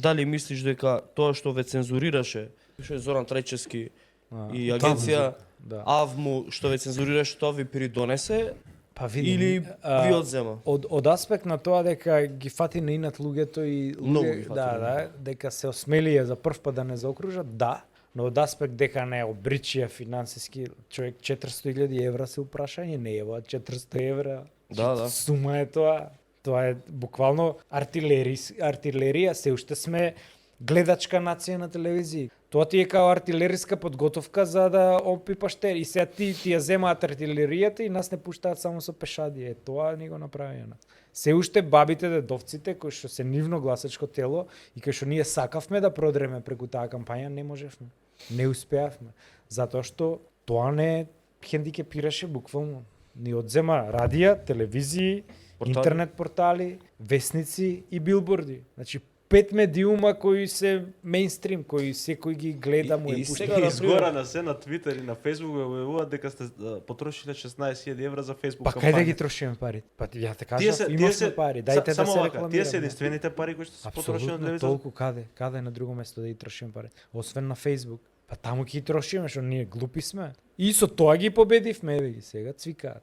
Дали мислиш дека тоа што ве цензурираше, што е Зоран Трајчевски и агенција Да. АВМУ што ве цензурираше, тоа ви придонесе Па види, или ви одзема? од аспект на тоа дека ги фати на инат луѓето и Многу ги луѓе, фати да, на да, дека се осмелија за прв пат да не заокружат, да, но од аспект дека не обричија финансиски, човек 400.000 евра се упрашање, не е 400 евра. Да, да. Сума е тоа. Тоа е буквално артилерија, се уште сме гледачка нација на телевизија. Тоа ти е као артилериска подготовка за да опипаш те. И сега ти ја земаат артилеријата и нас не пуштаат само со пешади. Тоа не го направија. Се уште бабите, дедовците, кои што се нивно гласачко тело и кои што ние сакавме да продреме преку таа кампања, не можевме. Не успеавме. Затоа што тоа не хендикепираше буквално. Ни одзема радија, телевизии, Портали. интернет портали, весници и билборди. Значи 5 медиума кои се мејнстрим, кои секој ги гледа, му И е сега, пуштен. да, Изгора на се на Твитер и на Фейсбук објавуваат дека сте потрошиле 16.000 евра за Фейсбук Па кампања. кај да ги трошиме пари? Па ја те Тие се- кажав, тие имавме се- пари, дајте да само се вака, рекламираме. Тие се единствените пари кои што се потрошиле на Апсолутно телевизор. толку каде на друго место да ги трошиме пари. Освен на Фейсбук. Па таму ќе ги трошиме, што ние глупи сме. И со тоа ги победивме, еве ги сега цвикаат.